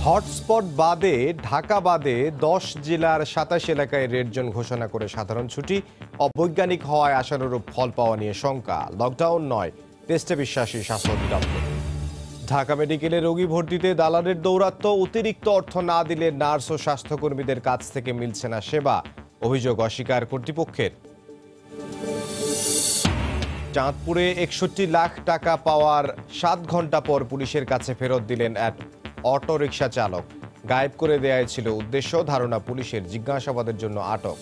Hotspot বাদে ঢাকা বাদে ১০ জেলার ২৭ এলাকায় রেড জোন ঘোষণা করে সাধারণ ছুটি। অবৈজ্ঞানিক হওয়ায় আশানুরূপ ফল পাওয়া নিয়ে শঙ্কা। লকডাউন নয়, টেস্টে বিশ্বাসী স্বাস্থ্য অধিদপ্তর। ঢাকা মেডিকেলে রোগী ভর্তিতে দালালের দৌরাত্ম্য। অতিরিক্ত অর্থ না দিলে নার্স ও স্বাস্থ্যকর্মীদের কাছ থেকে মিলছে না সেবা, অভিযোগ অস্বীকার কর্তৃপক্ষের। চাঁদপুরে ৬১ লাখ টাকা পাওয়ার ৭ ঘন্টা পর পুলিশের কাছে ফেরত দিলেন এক অটোরিকশা চালক। গায়েব করে দেয়াই ছিল উদ্দেশ্য, ধারণা পুলিশের। জিজ্ঞাসাবাদের জন্য আটক।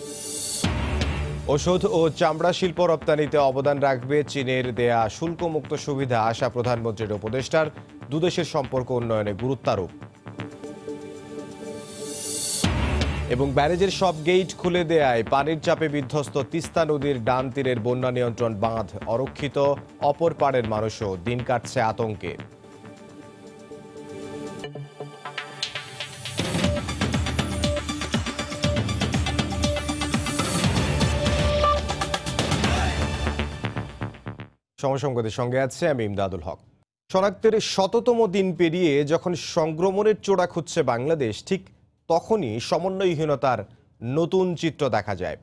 ওষুধ ও চামড়া শিল্প রপ্তানিতে অবদান রাখবে চীনের দেয়া শুল্কমুক্ত সুবিধা, আশা প্রধানমন্ত্রীর উপদেষ্টার। দুদেশের সম্পর্ক উন্নয়নে গুরুত্বারোপ। এবং ব্যারেজের সব গেইট খুলে দেয়ায় পানির চাপে বিধ্বস্ত তিস্তা নদীর ডান তীরের বন্যা নিয়ন্ত্রণ বাঁধ অরক্ষিত। অপর পাড়ের মানুষও দিন কাটছে আতঙ্কে। সমসংগতির সঙ্গে আছে আমি ইমদাদুল হক। শনাক্তের ১০০তম দিন পেরিয়ে যখন সংক্রমণের চোরা খুঁজছে বাংলাদেশ, ঠিক তখনই সমন্বয়হীনতার নতুন চিত্র দেখা যায়।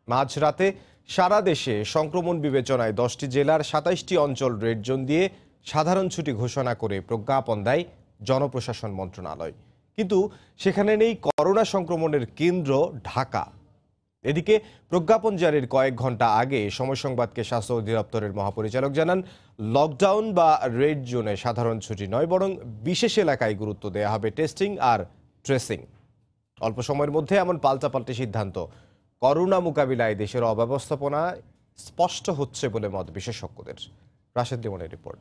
মাঝরাতে সারা দেশে সংক্রমণ বিবেচনায় ১০টি জেলার ২৭টি অঞ্চল রেড জোন দিয়ে সাধারণ ছুটি ঘোষণা করে প্রজ্ঞাপন দেয় জনপ্রশাসন মন্ত্রণালয়। কিন্তু সেখানে নেই করোনা সংক্রমণের কেন্দ্র ঢাকা। এদিকে প্রজ্ঞাপন জারির কয়েক ঘন্টা আগে সময় সংবাদকে স্বাস্থ্য অধিদপ্তরের মহাপরিচালক জানান, লকডাউন বা রেড জোনে সাধারণ ছুটি নয়, বরং বিশেষ এলাকায় গুরুত্ব দেওয়া হবে টেস্টিং আর ট্রেসিং। অল্প সময়ের মধ্যে এমন পাল্টাপাল্টি সিদ্ধান্ত করোনা মোকাবিলায় দেশের অব্যবস্থাপনা স্পষ্ট হচ্ছে বলে মত বিশেষজ্ঞদের। রাশেদ লিমনের রিপোর্ট।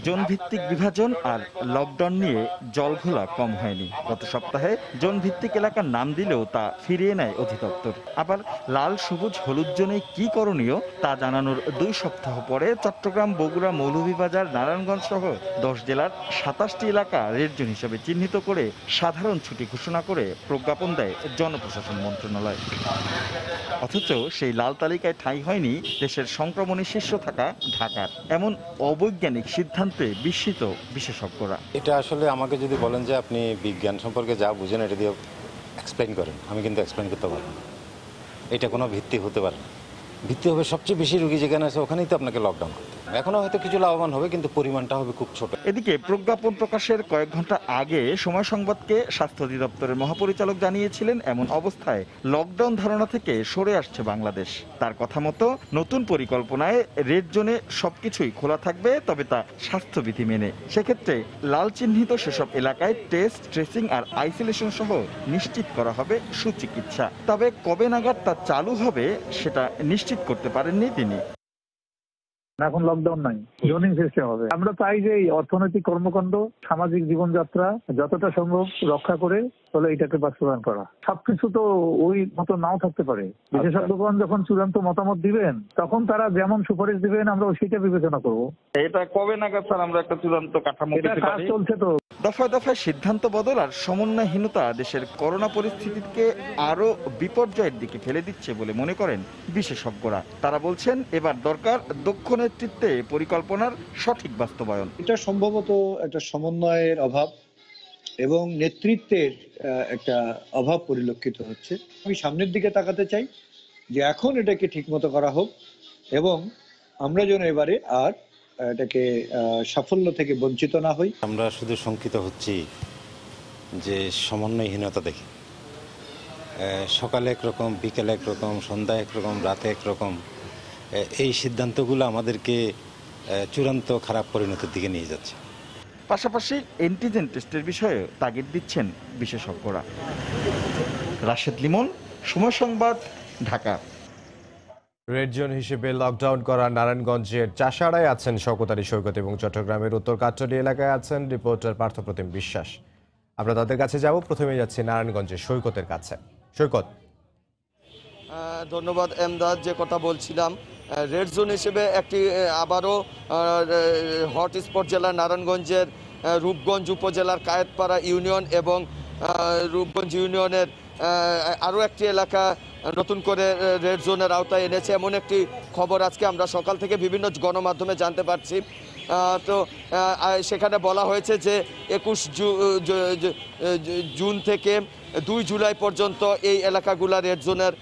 জোন ভিত্তিক বিভাজন আর লকডাউন নিয়ে জলঘোলা কম হয়নি। গত সপ্তাহে জোন ভিত্তিক এলাকার নাম দিলেও তা ফিরিয়ে নেয় অধিদপ্তর। আবার লাল, সবুজ, হলুদ জোনে কি করণীয় তা জানানোর ২ সপ্তাহ পরে চট্টগ্রাম, বগুড়া, মৌলভীবাজার, নারায়ণগঞ্জ সহ ১০ জেলার ২৭টি এলাকা রেড জোন হিসেবে চিহ্নিত করে সাধারণ ছুটি ঘোষণা করে প্রজ্ঞাপন দেয় জনপ্রশাসন মন্ত্রণালয়। অথচ সেই লাল তালিকায় ঠাঁই হয়নি দেশের সংক্রমণের শীর্ষ থাকা ঢাকার। এমন অবৈজ্ঞানিক সিদ্ধান্তে বিস্মিত বিশেষজ্ঞরা। এটা আসলে আমাকে যদি বলেন যে আপনি বিজ্ঞান সম্পর্কে যা বুঝেন এটা দিয়ে এক্সপ্লেইন করেন, আমি কিন্তু এক্সপ্লেইন করতে পারবো না। এটা কোনো ভিত্তি হতে পারে না। ভিত্তি হবে সবচেয়ে বেশি রোগী যেখানে আছে ওখানেই তো আপনাকে লকডাউন করতে হবে। এখনো হয়তো কিছু লাভবান হবে, কিন্তু পরিমাণটা হবে খুব ছোট। এদিকে প্রজ্ঞাপন প্রকাশের কয়েক ঘন্টা আগে সময় সংবাদকে স্বাস্থ্য অধিদপ্তরের মহাপরিচালক জানিয়েছিলেন, এমন অবস্থায় লকডাউন ধারণা থেকে সরে আসছে বাংলাদেশ। তার কথা মতো নতুন পরিকল্পনায় রেড জোনে সবকিছুই খোলা থাকবে, তবে তা স্বাস্থ্যবিধি মেনে। সেক্ষেত্রে লাল চিহ্নিত সেসব এলাকায় টেস্ট, ট্রেসিং আর আইসোলেশন সহ নিশ্চিত করা হবে সুচিকিৎসা। তবে কবে নাগাদ তা চালু হবে সেটা নিশ্চিত করতে পারেননি তিনি। এখন লকডাউন নাই, জোনিং সিস্টেম হবে। আমরা চাই যে এই অর্থনৈতিক কর্মকাণ্ড, সামাজিক জীবনযাত্রা যতটা সম্ভব রক্ষা করে তাহলে এটাকে বাস্তবায়ন করা। সবকিছু তো ওই মতো নাও থাকতে পারে। বিশেষজ্ঞগণ যখন চূড়ান্ত মতামত দিবেন তখন তারা যেমন সুপারিশ দিবেন আমরা সেটা বিবেচনা করব। এটা কবে নাগাদ স্যার আমরা একটা চূড়ান্ত কাঠামো পেতে পারি? চলছে তো। দফায় দফায় সিদ্ধান্ত বদল আর সমন্বয়হীনতা দেশের করোনা পরিস্থিতিকে আরো বিপর্যয়ের দিকে ফেলে দিচ্ছে বলে মনে করেন বিশেষজ্ঞরা। তারা বলছেন এবার দরকার দক্ষ নেতৃত্বে পরিকল্পনার সঠিক বাস্তবায়ন। এটা সম্ভবত একটা সমন্বয়ের অভাব এবং নেতৃত্বের একটা অভাব পরিলক্ষিত হচ্ছে। আমি সামনের দিকে তাকাতে চাই যে এখন এটাকে ঠিকমতো করা হোক এবং আমরা যেন এবারে আর এটাকে সাফল্য থেকে বঞ্চিত না হই। আমরা শুধু শঙ্কিত হচ্ছি যে সমন্বয়হীনতা দেখে। সকালে একরকম, বিকেলে একরকম, সন্ধ্যায় একরকম, রাতে একরকম। এই সিদ্ধান্তগুলো আমাদেরকে চূড়ান্ত খারাপ পরিণতির দিকে নিয়ে যাচ্ছে। পাশাপাশি অ্যান্টিজেন টেস্টের বিষয়ে তাগিদ দিচ্ছেন বিশেষজ্ঞরা। রাশেদ লিমন, সময় সংবাদ, ঢাকা। রেড জোন হিসেবে লকডাউন করা নারায়ণগঞ্জের চাষাড়ায় আছেন শওকত আলী সৈকত এবং চট্টগ্রামের উত্তর কাট্টলী এলাকায় আছেন রিপোর্টার পার্থপ্রতিম বিশ্বাস। আমরা তাদের কাছে যাব। প্রথমে যাচ্ছি নারায়ণগঞ্জের সৈকতের কাছে। সৈকত। ধন্যবাদ এমদাদ। যে কথা বলছিলাম, রেড জোন হিসেবে একটি আবারও হটস্পট জেলা নারায়ণগঞ্জের রূপগঞ্জ উপজেলার কায়েতপাড়া ইউনিয়ন এবং রূপগঞ্জ ইউনিয়নের আরও একটি এলাকা নতুন করে রেড জোনের আওতায় এনেছে, এমন একটি খবর আজকে আমরা সকাল থেকে বিভিন্ন গণমাধ্যমে জানতে পারছি। তো সেখানে বলা হয়েছে যে 21 জুন থেকে 2 জুলাই পর্যন্ত এই এলাকাগুলা রেড জোনের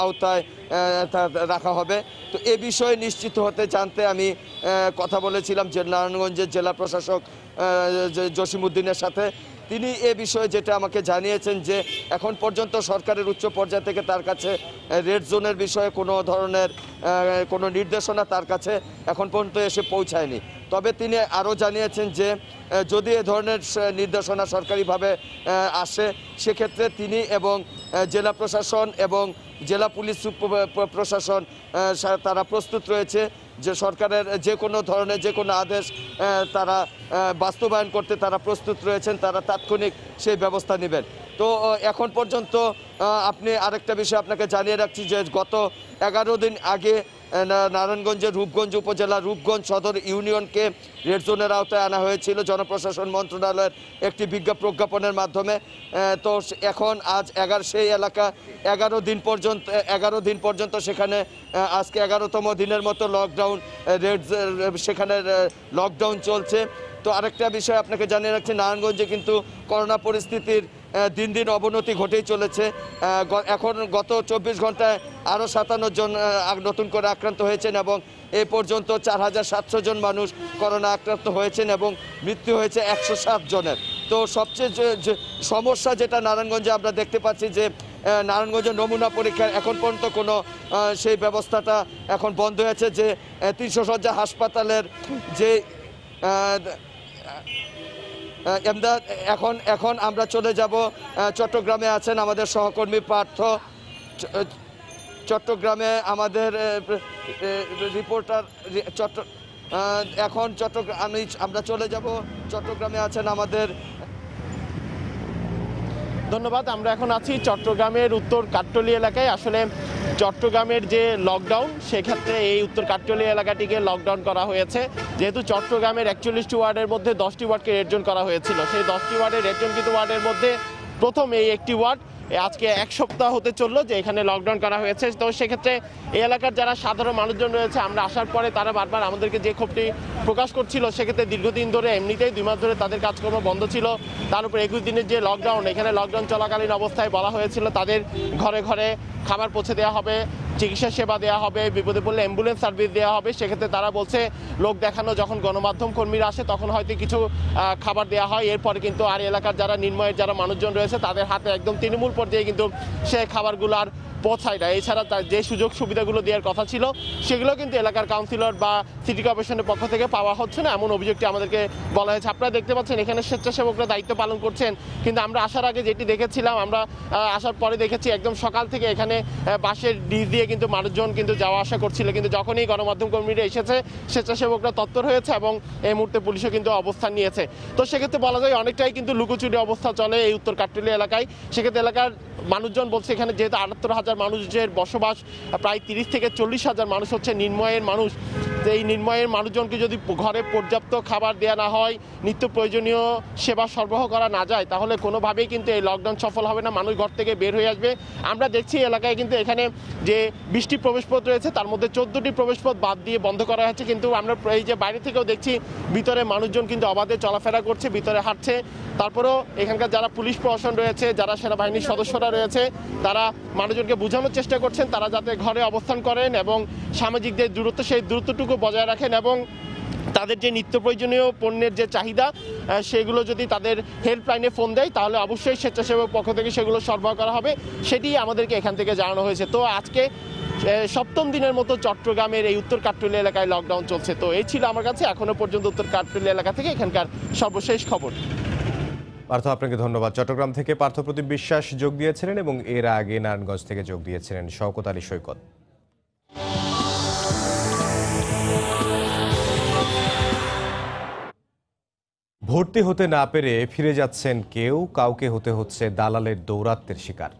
আওতায় রাখা হবে। তো এ বিষয়ে নিশ্চিত হতে জানতে আমি কথা বলেছিলাম যে নারায়ণগঞ্জের জেলা প্রশাসক জসিমউদ্দিনের সাথে। তিনি এ বিষয়ে যেটা আমাকে জানিয়েছেন যে এখন পর্যন্ত সরকারের উচ্চ পর্যায় থেকে তার কাছে রেড জোনের বিষয়ে কোনো ধরনের কোনো নির্দেশনা তার কাছে এখন পর্যন্ত এসে পৌঁছায়নি। তবে তিনি আরও জানিয়েছেন যে যদি এ ধরনের নির্দেশনা সরকারিভাবে আসে সেক্ষেত্রে তিনি এবং জেলা প্রশাসন এবং জেলা পুলিশ প্রশাসন তারা প্রস্তুত রয়েছে যে সরকারের যে কোনো ধরনের যে কোনো আদেশ তারা বাস্তবায়ন করতে তারা প্রস্তুত রয়েছেন, তারা তাৎক্ষণিক সেই ব্যবস্থা নেবেন। তো এখন পর্যন্ত আপনি আরেকটা বিষয় আপনাকে জানিয়ে রাখছি যে গত 11 দিন আগে নারায়ণগঞ্জের রূপগঞ্জ উপজেলা রূপগঞ্জ সদর ইউনিয়নকে রেড জোনের আওতায় আনা হয়েছিল জনপ্রশাসন মন্ত্রণালয়ের একটি প্রজ্ঞাপনের মাধ্যমে। তো এখন আজ সেই এলাকা 11 দিন পর্যন্ত সেখানে আজকে 11তম দিনের মতো লকডাউন সেখানে লকডাউন চলছে। তো আরেকটা বিষয় আপনাকে জানিয়ে রাখছি, নারায়ণগঞ্জে কিন্তু করোনা পরিস্থিতির দিন দিন অবনতি ঘটেই চলেছে। এখন গত 24 ঘন্টায় আরও 57 জন নতুন করে আক্রান্ত হয়েছেন এবং এই পর্যন্ত 4700 জন মানুষ করোনা আক্রান্ত হয়েছেন এবং মৃত্যু হয়েছে 107 জনের। তো সবচেয়ে সমস্যা যেটা নারায়ণগঞ্জে আমরা দেখতে পাচ্ছি যে নারায়ণগঞ্জের নমুনা পরীক্ষার এখন পর্যন্ত কোনো সেই ব্যবস্থাটা এখন বন্ধ হয়েছে। যে 300 শয্যা হাসপাতালের যে এমদাদ এখন আমরা চলে যাব চট্টগ্রামে আছেন আমাদের সহকর্মী পার্থ। চট্টগ্রামে আমাদের রিপোর্টার এখন আমরা চলে যাব চট্টগ্রামে আছেন আমাদের। ধন্যবাদ। আমরা এখন আছি চট্টগ্রামের উত্তর কাট্টলী এলাকায়। আসলে চট্টগ্রামের যে লকডাউন সেক্ষেত্রে এই উত্তর কাট্টলী এলাকাটিকে লকডাউন করা হয়েছে, যেহেতু চট্টগ্রামের 41টি ওয়ার্ডের মধ্যে 10টি ওয়ার্ডকে রেড জোন করা হয়েছিল। সেই 10টি ওয়ার্ডের রেড জোনকৃত ওয়ার্ডের মধ্যে প্রথম এই একটি ওয়ার্ড আজকে 1 সপ্তাহ হতে চললো যে এখানে লকডাউন করা হয়েছে। তো সেক্ষেত্রে এই এলাকার যারা সাধারণ মানুষজন রয়েছে, আমরা আসার পরে তারা বারবার আমাদেরকে যে ক্ষোভটি প্রকাশ করছিল, সেক্ষেত্রে দীর্ঘদিন ধরে এমনিতেই 2 মাস ধরে তাদের কাজকর্ম বন্ধ ছিল। তার উপর 21 দিনের যে লকডাউন, এখানে লকডাউন চলাকালীন অবস্থায় বলা হয়েছিল তাদের ঘরে ঘরে খাবার পৌঁছে দেওয়া হবে, চিকিৎসা সেবা দেওয়া হবে, বিপদে পড়লে অ্যাম্বুলেন্স সার্ভিস দেওয়া হবে। সেক্ষেত্রে তারা বলছে লোক দেখানো যখন গণমাধ্যম কর্মীরা আসে তখন হয়তো কিছু খাবার দেওয়া হয়, এরপরে কিন্তু আর এলাকার যারা নির্ময়ের যারা মানুষজন রয়েছে তাদের হাতে একদম তৃণমূল পর্যায়ে কিন্তু সে খাবারগুলো আর পৌঁছায় না। এছাড়া তার যে সুযোগ সুবিধাগুলো দেওয়ার কথা ছিল সেগুলো কিন্তু এলাকার কাউন্সিলর বা সিটি কর্পোরেশনের পক্ষ থেকে পাওয়া হচ্ছে না, এমন অভিযোগটি আমাদেরকে বলা হয়েছে। আপনারা দেখতে পাচ্ছেন এখানে স্বেচ্ছাসেবকরা দায়িত্ব পালন করছেন, কিন্তু আমরা আসার আগে যেটি দেখেছিলাম, আমরা আসার পরে দেখেছি একদম সকাল থেকে এখানে বাসের ডিশ দিয়ে কিন্তু মানুষজন কিন্তু যাওয়া আসা করছিল, কিন্তু যখনই গণমাধ্যম কর্মীরা এসেছে স্বেচ্ছাসেবকরা তৎপর হয়েছে এবং এই মুহূর্তে পুলিশও কিন্তু অবস্থান নিয়েছে। তো সেক্ষেত্রে বলা যায় অনেকটাই কিন্তু লুকোচুরি অবস্থা চলে এই উত্তর কাট্টলী এলাকায়। সেক্ষেত্রে এলাকার মানুষজন বলছে এখানে যেহেতু 78,000 মানুষের বসবাস, প্রায় 30 থেকে 40,000 মানুষ হচ্ছে নির্ময়ের মানুষ। এই নির্ময়ের মানুষজনকে যদি ঘরে পর্যাপ্ত খাবার দেওয়া না হয়, নিত্য প্রয়োজনীয় সেবা সরবরাহ করা না যায়, তাহলে কোনোভাবেই কিন্তু এই লকডাউন সফল হবে না, মানুষ ঘর থেকে বের হয়ে আসবে। আমরা দেখছি এলাকায় কিন্তু এখানে যে 20টি প্রবেশপথ রয়েছে তার মধ্যে 14টি প্রবেশপথ বাদ দিয়ে বন্ধ করা হয়েছে, কিন্তু আমরা এই যে বাইরে থেকেও দেখছি ভিতরে মানুষজন কিন্তু অবাধে চলাফেরা করছে, ভিতরে হাঁটছে। তারপরেও এখানকার যারা পুলিশ প্রশাসন রয়েছে, যারা সেনাবাহিনীর সদস্যরা রয়েছে, তারা মানুষজনকে বোঝানোর চেষ্টা করছেন তারা যাতে ঘরে অবস্থান করেন এবং সামাজিক যে দূরত্ব সেই দূরত্বটুকু বজায় রাখেন এবং তাদের যে নিত্য প্রয়োজনীয় পণ্যের যে চাহিদা সেগুলো যদি তাদের হেল্পলাইনে ফোন দেয় তাহলে অবশ্যই স্বেচ্ছাসেবক পক্ষ থেকে সেগুলো সরবরাহ করা হবে, সেটি আমাদেরকে এখান থেকে জানানো হয়েছে। তো আজকে 7ম দিনের মতো চট্টগ্রামের এই উত্তর কাট্টলী এলাকায় লকডাউন চলছে। তো এই ছিল আমার কাছে এখনো পর্যন্ত উত্তর কাট্টলী এলাকা থেকে এখানকার সর্বশেষ খবর। পার্থ, আপনাকে ধন্যবাদ। চট্টগ্রাম থেকে পার্থ প্রতিম বিশ্বাস যোগ দিয়েছিলেন এবং এর আগে নারায়ণগঞ্জ থেকে যোগ দিয়েছিলেন শওকত আলী সৈকত। ভর্তি হতে না পেরে ফিরে যাচ্ছেন কেউ, কাউকে হতে হচ্ছে দালালের দৌরাত্ম্যের শিকার।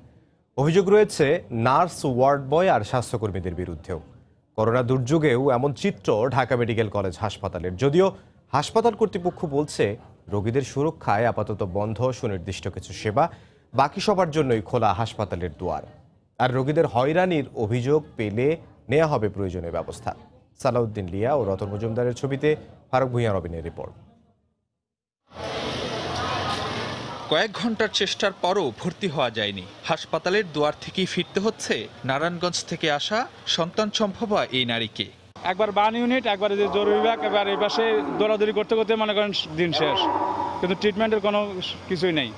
অভিযোগ রয়েছে নার্স, ওয়ার্ড বয় আর স্বাস্থ্যকর্মীদের বিরুদ্ধেও। করোনা দুর্যোগেও এমন চিত্র ঢাকা মেডিকেল কলেজ হাসপাতালের। যদিও হাসপাতাল কর্তৃপক্ষ বলছে রোগীদের সুরক্ষায় আপাতত বন্ধ সুনির্দিষ্ট কিছু সেবা, বাকি সবার জন্যই খোলা হাসপাতালের দুয়ার। আর রোগীদের হয়রানির অভিযোগ পেলে নেওয়া হবে প্রয়োজনীয় ব্যবস্থা। সালাউদ্দিন লিয়া ও রতন মজুমদারের ছবিতে ফারুক ভূঁইয়া রবিনের রিপোর্ট। কয়েক ঘন্টার চেষ্টার পরও ভর্তি হওয়া যায়নি। হাসপাতালের দুয়ার থেকেই ফিরতে হচ্ছে নারায়ণগঞ্জ থেকে আসা সন্তান সম্ভবা এই নারীকে। একবার বার্ন ইউনিট, একবার যে জরুরি বিভাগ, এবার এই পাশে দৌড়াদৌড়ি করতে করতে মনে করেন দিন শেষ, কিন্তু ট্রিটমেন্টের কোনো কিছুই নেই,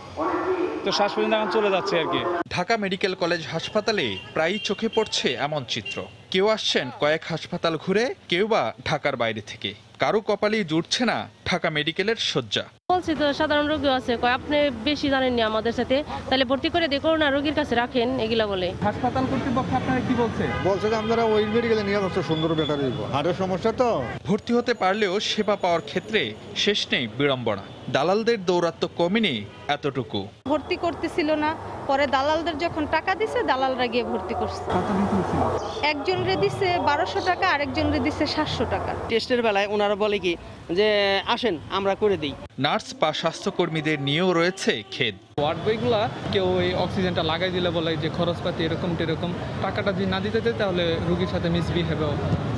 তো শ্বাস পর্যন্ত এখন চলে যাচ্ছে আর কি। ঢাকা মেডিকেল কলেজ হাসপাতালে প্রায়ই চোখে পড়ছে এমন চিত্র। কেউ আসছেন কয়েক হাসপাতাল ঘুরে, কেউ বা ঢাকার বাইরে থেকে। কারো কপালেই জুটছে না ঢাকা মেডিকেলের শয্যা। বলছি তো সাধারণ রোগী আছে, আপনি বেশি জানেননি আমাদের সাথে, তাহলে ভর্তি করে দিয়ে করোনা রোগীর কাছে রাখেন, এগুলা বলে। হাসপাতাল কর্তৃপক্ষ আপনারা কি বলছে? বলছে যে আমরা ওই মেডিকেলে নিয়ে যাচ্ছি, সুন্দর বেটার দিব, হার্টের সমস্যা তো। ভর্তি হতে পারলেও সেবা পাওয়ার ক্ষেত্রে শেষ নেই বিড়ম্বনা। দালালদের দৌরাত্ম্য কমেনি এতটুকু। ভর্তি করতেছিল না, পরে দালালদের যখন টাকা দিছে দালালরা গিয়ে ভর্তি করছে। একজনরে দিছে 1200 টাকা, আরেকজনরে দিছে 700 টাকা। টেস্টের বেলায় ওনারা বলে কি যে আসেন আমরা করে দিই। নার্স বা স্বাস্থ্যকর্মীদের নিয়েও রয়েছে খেদ। ওয়ার্ড বইগুলা কেউ ওই অক্সিজেনটা লাগাই দিলে বলে যে খরচপাতি এরকম টেরকম, টাকাটা যদি না দিতে দেয় তাহলে রুগীর সাথে মিসবিহেভ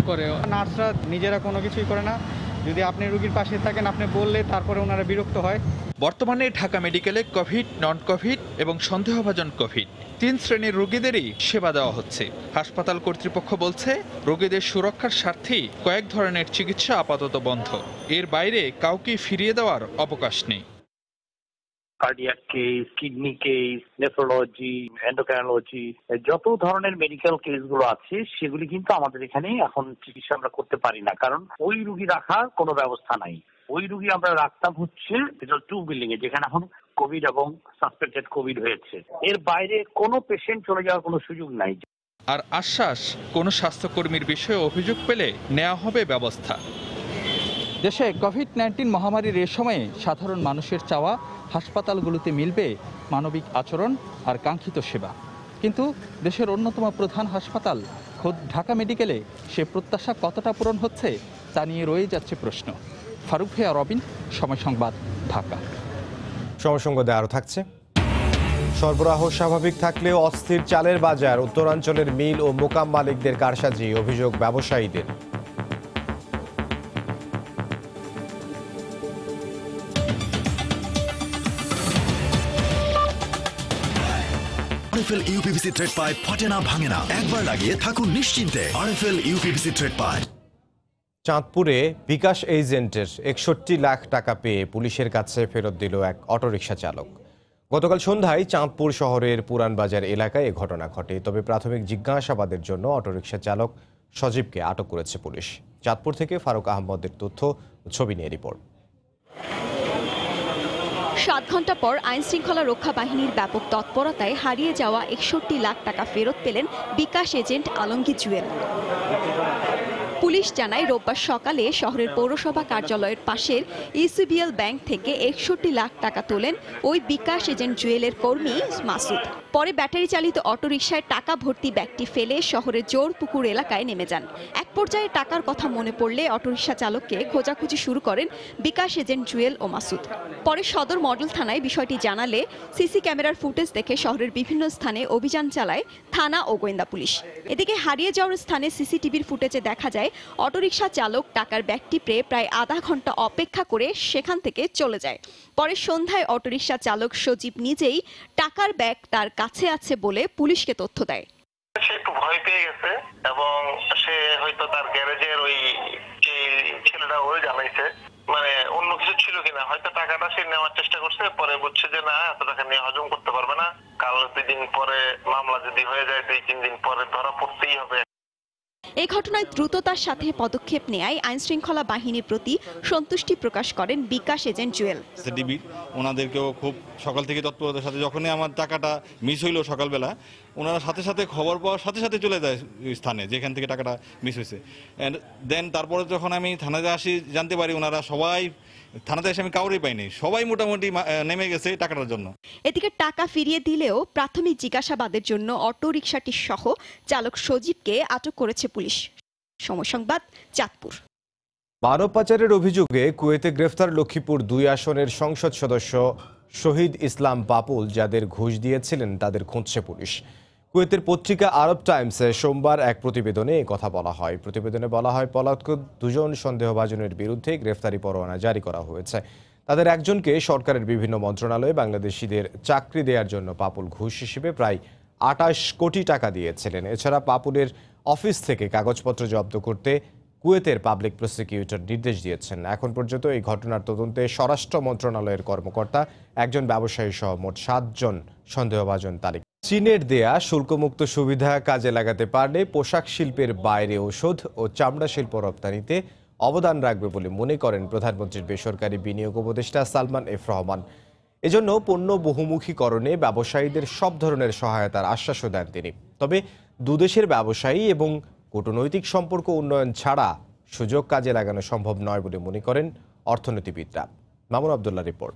করে। নার্সরা নিজেরা কোনো কিছুই করে না, যদি আপনি রুগীর পাশে থাকেন আপনি বললে তারপরে ওনারা বিরক্ত হয়। বর্তমানে ঢাকা মেডিকেলে কোভিড, নন কোভিড এবং সন্দেহভাজন কোভিড 3 শ্রেণীর রোগীদেরই সেবা দেওয়া হচ্ছে। হাসপাতাল কর্তৃপক্ষ বলছে, রোগীদের সুরক্ষার স্বার্থেই কয়েক ধরনের চিকিৎসা আপাতত বন্ধ। এর বাইরে কাউকে ফিরিয়ে দেওয়ার অবকাশ নেই। Cardiac case, kidney case, nephrology, endocrinology, যত ধরনের মেডিকেল কেসগুলো আছে সেগুলি কিন্তু আমাদের এখানে এখন চিকিৎসা আমরা করতে পারি না, কারণ ওই রুগী রাখার কোনো ব্যবস্থা নাই। ওই রুগী আমরা রাখতাম হচ্ছে 2 বিল্ডিং এ, যেখানে এখন কোভিড এবং সাসপেক্টেড কোভিড হয়েছে। এর বাইরে কোনো পেশেন্ট চলে যাওয়ার কোনো সুযোগ নাই। আর আশ্বাস, কোনো স্বাস্থ্যকর্মীর বিষয়ে অভিযোগ পেলে নেওয়া হবে ব্যবস্থা। দেশে কোভিড-19 মহামারীর এ সময়ে সাধারণ মানুষের চাওয়া হাসপাতালগুলোতে মিলবে মানবিক আচরণ আর কাঙ্ক্ষিত সেবা। কিন্তু দেশের অন্যতম প্রধান হাসপাতাল খোদ ঢাকা মেডিকেলে সে প্রত্যাশা কতটা পূরণ হচ্ছে তা নিয়ে রয়ে যাচ্ছে প্রশ্ন। ফারুক ভূঁইয়া রবিন, সময় সংবাদ, ঢাকা। সময় সংবাদে আরও থাকছে। সরবরাহ স্বাভাবিক থাকলেও অস্থির চালের বাজার, উত্তরাঞ্চলের মিল ও মোকাম মালিকদের কারসাজি, অভিযোগ ব্যবসায়ীদের। আরএফএল ইউপিভিসি থ্রেড পাইপ ফাটে না, ভাঙে না, একবার লাগিয়ে থাকুন নিশ্চিন্তে। RFL uPVC thread pipe. চাঁদপুরে বিকাশ এজেন্টের 61 লাখ টাকা পেয়ে পুলিশের কাছে ফেরত দিল এক অটোরিকশা চালক। গতকাল সন্ধ্যায় চাঁদপুর শহরের পুরানবাজার এলাকায় এ ঘটনা ঘটে। তবে প্রাথমিক জিজ্ঞাসাবাদের জন্য অটোরিকশা চালক সজীবকে আটক করেছে পুলিশ। চাঁদপুর থেকে ফারুক আহমদের তথ্য ও ছবি নিয়ে রিপোর্ট। 7 ঘন্টা পর আইন শৃঙ্খলা রক্ষা বাহিনীর ব্যাপক তৎপরতায় হারিয়ে যাওয়া 61 লাখ টাকা ফেরত পেলেন বিকাশ এজেন্ট আলমগীর জুয়েল। পুলিশ জানায়, রোববার সকালে শহরের পৌরসভা কার্যালয়ের পাশের ইসিবিএল ব্যাংক থেকে 61 লাখ টাকা তোলেন ওই বিকাশ এজেন্ট জুয়েলের কর্মী মাসুদ। পরে ব্যাটারি চালিত অটোরিকশায় টাকা ভর্তি ব্যাগটি ফেলে শহরের জোরপুকুর এলাকায় নেমে যান। এক পর্যায়ে টাকার কথা মনে পড়লে অটোরিকশা চালককে খোঁজাখুঁজি শুরু করেন বিকাশ এজেন্ট জুয়েল ও মাসুদ। পরে সদর মডেল থানায় বিষয়টি জানালে সিসি ক্যামেরার ফুটেজ দেখে শহরের বিভিন্ন স্থানে অভিযান চালায় থানা ও গোয়েন্দা পুলিশ। এদিকে হারিয়ে যাওয়ার স্থানে সিসিটিভির ফুটেজে দেখা যায় অটোরিকশা চালক টাকার ব্যাগটি পেয়ে প্রায় আধা ঘন্টা অপেক্ষা করে সেখান থেকে চলে যায়। পরে সন্ধ্যায় অটোরিকশা চালক সজীব নিজেই টাকার ব্যাগ তার কাছে আছে বলে পুলিশকে তথ্য দেয়। সে একটু ভয় পেয়ে গেছে এবং সে হয়তো তার গ্যারেজের ওই যে ছেলেটা ওই জানাইছে, মানে অন্য কিছু ছিল কিনা, হয়তো টাকাটা সে নেওয়ার চেষ্টা করছে। পরে বুঝছে যে না, এত টাকা নিয়ে হজম করতে পারবে না, কাল 2 দিন পরে মামলা যদি হয়ে যায় 2-3 দিন পরে ধরা পড়তেই হবে। এই ঘটনায় দ্রুততার সাথে পদক্ষেপ নেয় আইন শৃঙ্খলা বাহিনীর প্রতি সন্তুষ্টি প্রকাশ করেন বিকাশ এজেন্ট জুয়েল। ওনাদেরকেও খুব সকাল থেকে তৎপরতার সাথে, যখনই আমার টাকাটা মিস হইলো সকালবেলা, ওনারা সাথে সাথে খবর পাওয়ার সাথে সাথে চলে যায় স্থানে যেখান থেকে টাকাটা মিস হয়েছে। অ্যান্ড দেন তারপরে যখন আমি থানাতে আসি জানতে পারি ওনারা সবাই থানাতে এসে আমি কাউরেই পাইনি, সবাই মোটামুটি নেমে গেছে টাকাটার জন্য। এদিকে টাকা ফিরিয়ে দিলেও প্রাথমিক জিজ্ঞাসাবাদের জন্য অটোরিকশাটি সহ চালক সজীবকে আটক করেছে পুলিশ। সময় সংবাদ, চাঁদপুর। মানব পাচারের অভিযোগে কুয়েতে গ্রেফতার লক্ষ্মীপুর 2 আসনের সংসদ সদস্য শহীদ ইসলাম পাপুল, যাদের ঘুষ দিয়েছিলেন তাদের খুঁজছে পুলিশ। কুয়েতের পত্রিকা আরব টাইমসে সোমবার এক প্রতিবেদনে এই কথা বলা হয়। প্রতিবেদনে বলা হয়, পলাতক দুজন সন্দেহভাজনের বিরুদ্ধে গ্রেফতারি পরোয়ানা জারি করা হয়েছে। তাদের একজনকে সরকারের বিভিন্ন মন্ত্রণালয়ে বাংলাদেশিদের চাকরি দেওয়ার জন্য পাপুল ঘুষ হিসেবে প্রায় ২৮ কোটি টাকা দিয়েছিলেন। এছাড়া পাপুলের অফিস থেকে কাগজপত্র জব্দ করতে কুয়েতের পাবলিক প্রসিকিউটর নির্দেশ দিয়েছেন। এখন পর্যন্ত এই ঘটনার তদন্তে স্বরাষ্ট্র মন্ত্রণালয়ের কর্মকর্তা, একজন ব্যবসায়ী সহ মোট ৭ জন সন্দেহভাজন তালিকা। চীনের দেয়া শুল্কমুক্ত সুবিধা কাজে লাগাতে পারলে পোশাক শিল্পের বাইরে ঔষধ ও চামড়া শিল্প রপ্তানিতে অবদান রাখবে বলে মনে করেন প্রধানমন্ত্রীর বেসরকারি বিনিয়োগ উপদেষ্টা সালমান এফ রহমান। এজন্য পণ্য বহুমুখীকরণে ব্যবসায়ীদের সব ধরনের সহায়তার আশ্বাসও দেন তিনি। তবে দুদেশের ব্যবসায়ী এবং কূটনৈতিক সম্পর্ক উন্নয়ন ছাড়া সুযোগ কাজে লাগানো সম্ভব নয় বলে মনে করেন অর্থনীতিবিদরা। মামুন আবদুল্লাহ রিপোর্ট।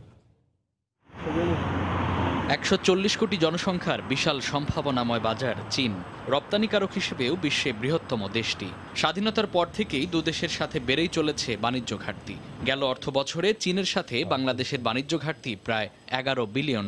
১৪০ কোটি জনসংখ্যার বিশাল সম্ভাবনাময় বাজার চীন, রপ্তানিকারক হিসেবেও বিশ্বে বৃহত্তম দেশটি। স্বাধীনতার পর থেকেই দুদেশের সাথে বেড়েই চলেছে বাণিজ্য ঘাটতি। গেল অর্থ বছরে চীনের সাথে বাংলাদেশের বাণিজ্য ঘাটতি প্রায় $11 বিলিয়ন।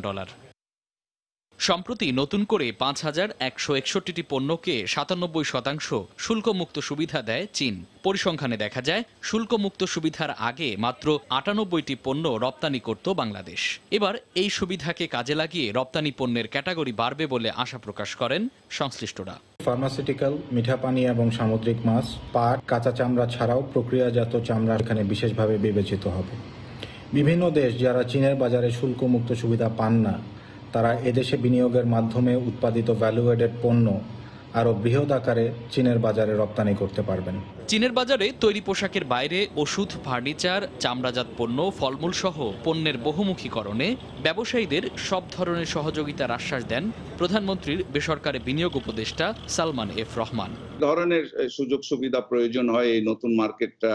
সম্প্রতি নতুন করে ৫,১৬১টি পণ্যকে ৯৭% শুল্কমুক্ত সুবিধা দেয় চীন। পরিসংখ্যানে দেখা যায়, শুল্কমুক্ত সুবিধার আগে মাত্র ৯৮টি পণ্য রপ্তানি করত বাংলাদেশ। এবার এই সুবিধাকে কাজে লাগিয়ে রপ্তানি পণ্যের ক্যাটাগরি বাড়বে বলে আশা প্রকাশ করেন সংশ্লিষ্টরা। ফার্মাসিউটিক্যাল, মিঠা পানি এবং সামুদ্রিক মাছ, পাট, কাঁচা চামড়া ছাড়াও প্রক্রিয়াজাত চামড়া এখানে বিশেষভাবে বিবেচিত হবে। বিভিন্ন দেশ যারা চীনের বাজারে শুল্কমুক্ত সুবিধা পান না, তারা এদেশে বিনিয়োগের মাধ্যমে উৎপাদিত ভ্যালু এডেড পণ্য আরও বৃহৎ আকারে চীনের বাজারে রপ্তানি করতে পারবেন। চীনের বাজারে তৈরি পোশাকের বাইরে ওষুধ, ফার্নিচার, চামড়াজাত পণ্য, ফলমূল সহ পণ্যের বহুমুখীকরণে ব্যবসায়ীদের সব ধরনের সহযোগিতার আশ্বাস দেন প্রধানমন্ত্রীর বেসরকারি বিনিয়োগ উপদেষ্টা সালমান এফ রহমান। ধরনের সুযোগ সুবিধা প্রয়োজন হয় এই নতুন মার্কেটটা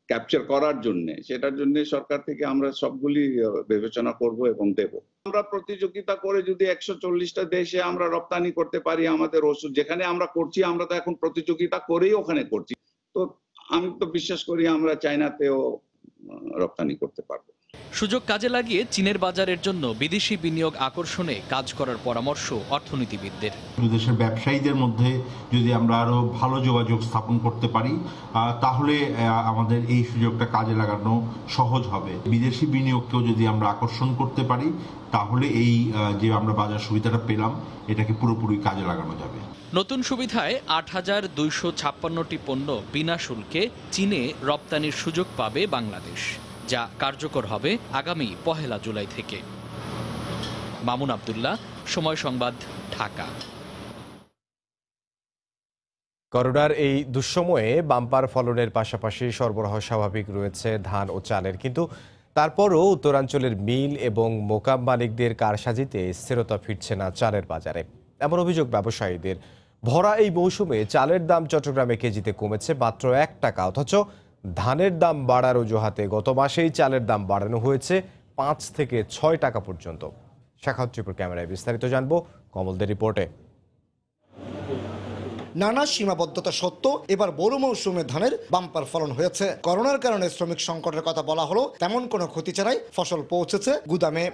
ক্যাপচার করার জন্য, সেটার জন্য সরকার থেকে আমরা সবগুলি বিবেচনা করব এবং দেব। আমরা প্রতিযোগিতা করে যদি ১৪০টা দেশে আমরা রপ্তানি করতে পারি আমাদের ওষুধ, যেখানে আমরা করছি, আমরা তো এখন প্রতিযোগিতা করেই ওখানে করছি, তো আমি তো বিশ্বাস করি আমরা চায়নাতেও রপ্তানি করতে পারবো। সুযোগ কাজে লাগিয়ে চীনের বাজারের জন্য বিদেশি বিনিয়োগ আকর্ষণে কাজ করার পরামর্শ অর্থনীতিবিদদের। দেশের ব্যবসায়ীদের মধ্যে যদি আমরা আরো ভালো যোগাযোগ স্থাপন করতে পারি, তাহলে আমাদের এই সুযোগটা কাজে লাগানো সহজ হবে। বিদেশি বিনিয়োগকেও যদি আমরা আকর্ষণ করতে পারি, তাহলে এই যে আমরা বাজার সুবিধাটা পেলাম, এটাকে পুরোপুরি কাজে লাগানো যাবে। নতুন সুবিধায় ৮,২৫৬টি পণ্য বিনা শুল্কে চীনে রপ্তানির সুযোগ পাবে বাংলাদেশ, যা কার্যকর হবে আগামী ১ জুলাই থেকে। মামুন আবদুল্লাহ, সময় সংবাদ, ঢাকা। করোনার এই দুঃসময়ে বাম্পার ফলনের পাশাপাশি সরবরাহ স্বাভাবিক রয়েছে ধান ও চালের, কিন্তু তারপরও উত্তরাঞ্চলের মিল এবং মোকাম মালিকদের কারসাজিতে স্থিরতা ফিরছে না চালের বাজারে। এমন অভিযোগ ব্যবসায়ীদের। ভরা এই মৌসুমে চালের দাম চট্টগ্রামে কেজিতে কমেছে মাত্র ১ টাকা, অথচ ধানের দাম বাড়ার অজুহাতে গত মাসেই চালের দাম বাড়ানো হয়েছে ৫ থেকে ৬ টাকা পর্যন্ত। শাখাউত ত্রিপুর ক্যামেরায় বিস্তারিত জানবো কমলদের রিপোর্টে। নানা সীমাবদ্ধতা সত্ত্বেও এবার বড় মৌসুমে ধানের বাম্পার ফলন হয়েছে। করোনার কারণে শ্রমিক সংকটের কথা বলা হলো, তেমন কোনো ক্ষতি ছাড়াই ফসল পৌঁছেছে গুদামে।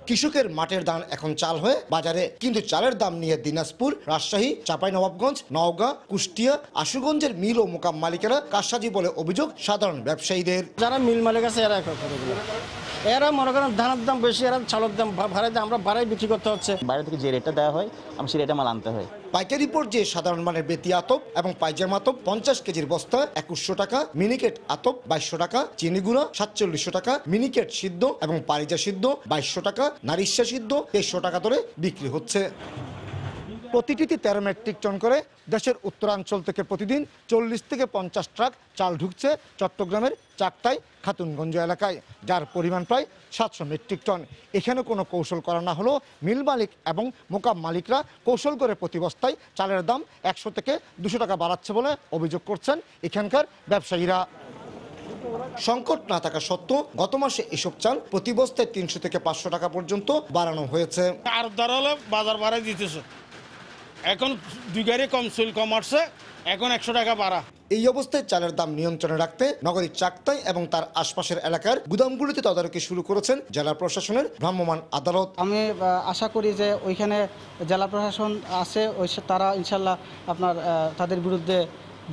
কৃষকের মাঠের ধান এখন চাল হয়ে বাজারে, কিন্তু চালের দাম নিয়ে দিনাজপুর, রাজশাহী, চাঁপাইনবাবগঞ্জ, নওগাঁ, কুষ্টিয়া, আশুগঞ্জের মিল ও মোকাম মালিকেরা কারসাজি বলে অভিযোগ সাধারণ ব্যবসায়ীদের। যারা মিল মালিক আছে এরা মনে করেন ধানের দাম বেশি, এরা চালের দাম ভাড়াই দেয়, আমরা ভাড়াই বিক্রি করতে হচ্ছে। বাইরে থেকে যে রেটটা দেওয়া হয় আমি সেই রেটে মাল আনতে হয়। পাইকারি পর্যায়ে সাধারণ মানের বেতি আতপ এবং পাইজামা আতপ ৫০ কেজির বস্তা ২১০০ টাকা, মিনিকেট আতপ ২২০০ টাকা, চিনিগুড়া ৪৭০০ টাকা, মিনিকেট সিদ্ধ এবং পারিজা সিদ্ধ ২২০০ টাকা, নারিশা সিদ্ধ ২৩০০ টাকা ধরে বিক্রি হচ্ছে। প্রতিটিতে ১৩ মেট্রিক টন করে দেশের উত্তরাঞ্চল থেকে প্রতিদিন ৪০ থেকে ৫০ ট্রাক চাল ঢুকছে চট্টগ্রামের চাকতাই খাতুনগঞ্জ এলাকায়, যার পরিমাণ প্রায় ৭০০ মেট্রিক টন। এখানে কোনো কৌশল করা না হলেও মিল মালিক এবং মোকাম মালিকরা কৌশল করে প্রতি বস্তায় চালের দাম ১০০ থেকে ২০০ টাকা বাড়াচ্ছে বলে অভিযোগ করছেন এখানকার ব্যবসায়ীরা। সংকট না থাকা সত্ত্বেও গত মাসে এসব চাল প্রতি বস্তায় ৩০০ থেকে ৫০০ টাকা পর্যন্ত বাড়ানো হয়েছে। আর দাঁড়ালে বাজার বাড়াই দিতেছে, এখন 2 গাড়ি কম শুল্ক কমার্সে, এখন 100 টাকা বাড়া। এই অবস্থায় চালের দাম নিয়ন্ত্রণে রাখতে নগরীর চাকতাই এবং তার আশপাশের এলাকার গুদামগুলিতে তদারকি শুরু করেছেন জেলা প্রশাসনের ভ্রাম্যমাণ আদালত। আমি আশা করি যে ওইখানে জেলা প্রশাসন আছে, তারা ইনশাল্লাহ আপনার তাদের বিরুদ্ধে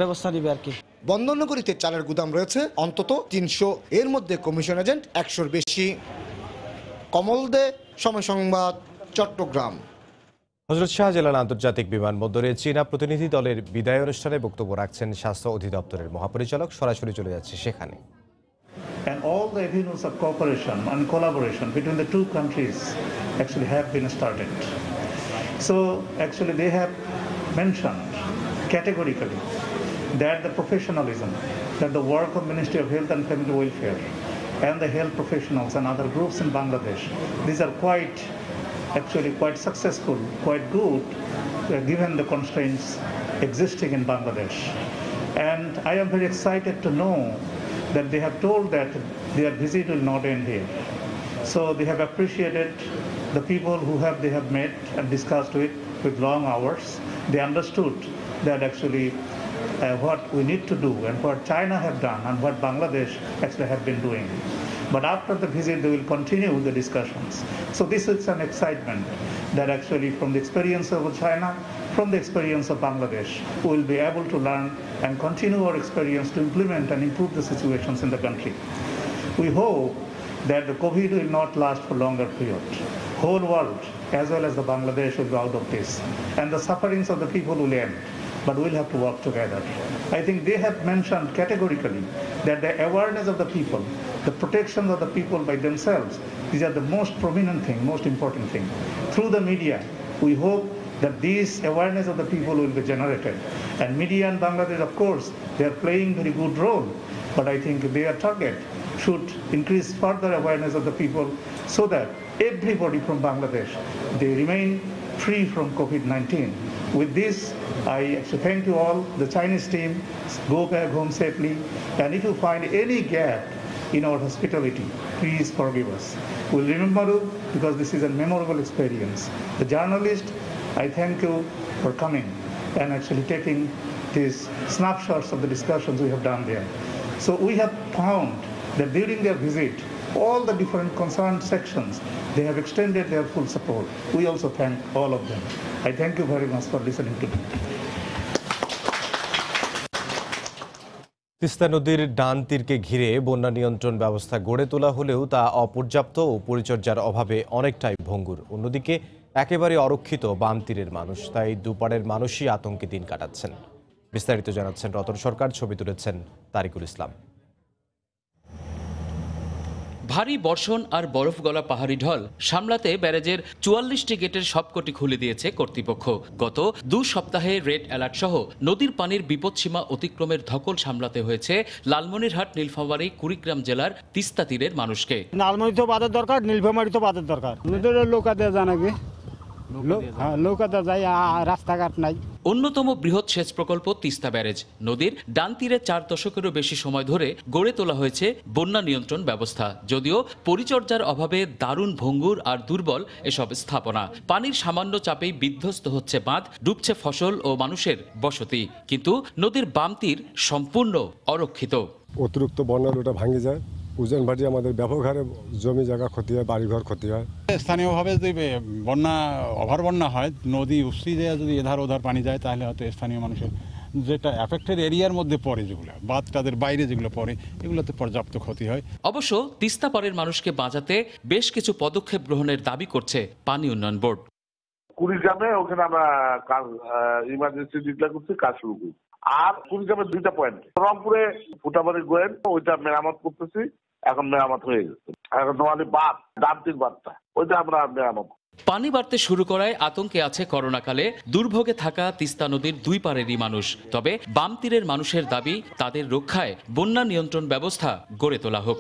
ব্যবস্থা নেবে আর কি। বন্দরনগরীতে চালের গুদাম রয়েছে অন্তত 300, এর মধ্যে কমিশন এজেন্ট 100-র বেশি। কমল দে, সময় সংবাদ, চট্টগ্রাম। হযরত শাহজালাল আন্তর্জাতিক বিমানবন্দরে চীনা প্রতিনিধি দলের বিদায় অনুষ্ঠানে বক্তব্য রাখছেন স্বাস্থ্য অধিদপ্তরের মহাপরিচালক। সরাসরি চলে যাচ্ছে সেখানে। And all the avenues of cooperation and collaboration between the two countries actually have been started. So actually they have mentioned categorically that the professionalism, that the work of Ministry of Health and Family Welfare and the health professionals and other groups in Bangladesh, these are quite successful, quite good, given the constraints existing in Bangladesh. And I am very excited to know that they have told that their visit will not end here. So they have appreciated the people who they have met and discussed with long hours. They understood that actually what we need to do and what China have done and what Bangladesh actually have been doing. But after the visit, they will continue the discussions. So this is an excitement that actually from the experience of China, from the experience of Bangladesh, we will be able to learn and continue our experience to implement and improve the situations in the country. We hope that the COVID will not last for longer period. Whole world, as well as the Bangladesh, will be out of this. And the sufferings of the people will end. But we'll have to work together. I think they have mentioned categorically that the awareness of the people, the protection of the people by themselves, these are the most prominent thing, most important thing. Through the media, we hope that this awareness of the people will be generated. And media in Bangladesh, of course, they are playing very good role. But I think their target should increase further awareness of the people so that everybody from Bangladesh, they remain free from COVID-19. With this, I actually thank you all, the Chinese team, go back home safely. And if you find any gap in our hospitality, please forgive us. We'll remember you because this is a memorable experience. The journalist, I thank you for coming and actually taking these snapshots of the discussions we have done there. So we have found that during their visit, all the different concerned sections, they have extended their full support. We also thank all of them. I thank you very much for listening to me. Teesta নদীর ডান তীরকে ঘিরে বন্যা নিয়ন্ত্রণ ব্যবস্থা গড়ে তোলা হলেও তা অপর্যাপ্ত ও পরিচর্যার অভাবে অনেকটাই ভঙ্গুর। অন্যদিকে একেবারে অরক্ষিত বাম তীরের মানুষ, তাই দুপাড়ের মানুষই আতঙ্কে দিন কাটাচ্ছেন। বিস্তারিত জানাচ্ছেন রতন সরকার, ছবি তুলেছেন তারিকুল ইসলাম। ভারী বর্ষণ আর বরফ গলা পাহাড়ি ঢল সামলাতে ব্যারেজের 44টি গেটের সবকটি খুলে দিয়েছে কর্তৃপক্ষ। গত 2 সপ্তাহে রেড অ্যালার্ট সহ নদীর পানির বিপদসীমা অতিক্রমের ধকল সামলাতে হয়েছে লালমনিরহাট, নীলফামারী, কুড়িগ্রাম জেলার তিস্তা তীরের মানুষকে। লালমনি তো বাদের দরকার, নীলফামারী তো বাদের দরকার। নৌকাতে জানাবে, নৌকাতে যাই, রাস্তাঘাট নাই। অন্যতম বৃহৎ সেচ প্রকল্প তিস্তা ব্যারেজ। নদীর ডান তীরে 4 দশকেরও বেশি সময় ধরে গড়ে তোলা হয়েছে বন্যা নিয়ন্ত্রণ ব্যবস্থা। যদিও পরিচর্যার অভাবে দারুণ ভঙ্গুর আর দুর্বল এসব স্থাপনা। পানির সামান্য চাপেই বিধ্বস্ত হচ্ছে বাঁধ, ডুবছে ফসল ও মানুষের বসতি। কিন্তু নদীর বাম তীর সম্পূর্ণ অরক্ষিত। অতিরিক্ত বন্যার ওটা ভাঙে যায়, উজান ভাটি আমাদের ব্যাপক হারে জমি জায়গা ক্ষতি হয়, বাড়িঘর ক্ষতি হয়। স্থানীয়ভাবে যদি বন্যা ওভার বন্যা হয়, নদী উপসি যায়, যদি এধার ওধার পানি যায়, তাহলে হয়তো স্থানীয় মানুষের যেটা এফেক্টেড এরিয়ার মধ্যে পড়ে, যেগুলো বাঁধ তাদের বাইরে যেগুলো পড়ে, এগুলোতে পর্যাপ্ত ক্ষতি হয়। অবশ্য তিস্তা পাড়ের মানুষকে বাঁচাতে বেশ কিছু পদক্ষেপ গ্রহণের দাবি করছে পানি উন্নয়ন বোর্ড। কুড়িগ্রামে ওখানে আমরা ইমার্জেন্সি ডিক্লেয়ার করছি, কাজ শুরু করি। আর কুড়িগ্রামের 2টা পয়েন্ট, রংপুরে ফুটাবাড়ি গোয়েন, ওইটা মেরামত করতেছি, এখন মেরামত হয়ে গেছে। এখন নোয়ালি বাঁধ, ডানতির বাঁধটা, ওইটা আমরা মেরামত। পানি বাড়তে শুরু করায় আতঙ্কে আছে করোনাকালে দুর্ভোগে থাকা তিস্তা নদীর 2 পাড়েরই মানুষ। তবে বাম তীরের মানুষের দাবি, তাদের রক্ষায় বন্যা নিয়ন্ত্রণ ব্যবস্থা গড়ে তোলা হোক।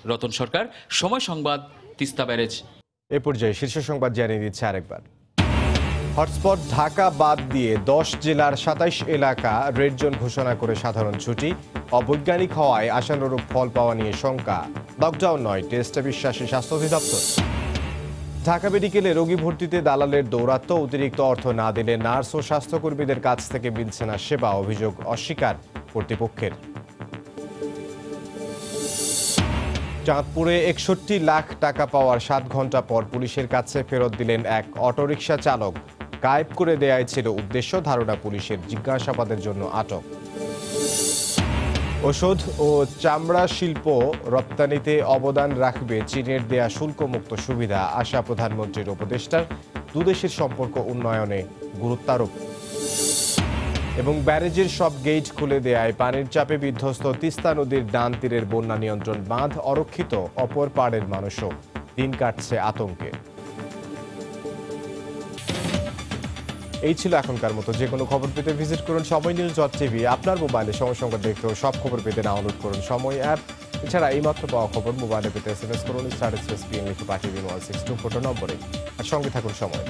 রতন সরকার, সময় সংবাদ, তিস্তা ব্যারেজ। এ পর্যায়ে শীর্ষ সংবাদ জানিয়ে দিচ্ছে আরেকবার। হটস্পট ঢাকা বাদ দিয়ে 10 জেলার 27 এলাকা রেড জোন ঘোষণা করে সাধারণ ছুটি। অবৈজ্ঞানিক হওয়ায় আশানুরূপ ফল পাওয়া নিয়ে শঙ্কা। লকডাউন নয়, টেস্টে বিশ্বাসী স্বাস্থ্য অধিদপ্তর। ঢাকা মেডিকেলে রোগী ভর্তিতে দালালের দৌরাত্ম্য, অতিরিক্ত অর্থ না দিলে নার্স ও স্বাস্থ্যকর্মীদের কাছ থেকে মিলছে না সেবা, অভিযোগ অস্বীকার কর্তৃপক্ষের। চাঁদপুরে ৬১ লাখ টাকা পাওয়ার ৭ ঘন্টা পর পুলিশের কাছে ফেরত দিলেন এক অটোরিকশা চালক। গায়েব করে দেয়াই ছিল উদ্দেশ্য, ধারণা পুলিশের, জিজ্ঞাসাবাদের জন্য আটক। ওষুধ ও চামড়া শিল্প রপ্তানিতে অবদান রাখবে চীনের দেয়া শুল্কমুক্ত সুবিধা, আশা প্রধানমন্ত্রীর উপদেষ্টার। দুদেশের সম্পর্ক উন্নয়নে গুরুত্বারোপ। এবং ব্যারেজের সব গেট খুলে দেয়ায় পানির চাপে বিধ্বস্ত তিস্তা নদীর ডান তীরের বন্যা নিয়ন্ত্রণ বাঁধ অরক্ষিত, অপর পাড়ের মানুষও দিন কাটছে আতঙ্কে। এই ছিল এখনকার মতো। যে কোনো খবর পেতে ভিজিট করুন সময়নিউজ.টিভি। আপনার মোবাইলে সময় সংবাদ দেখতেও সব খবর পেতে ডাউনলোড করুন সময় অ্যাপ। এছাড়া এইমাত্র পাওয়া খবর মোবাইলে পেতে SMS করুন *PN লিখে পাঠিয়ে দিন 162 নম্বরে। আর সঙ্গে থাকুন সময়।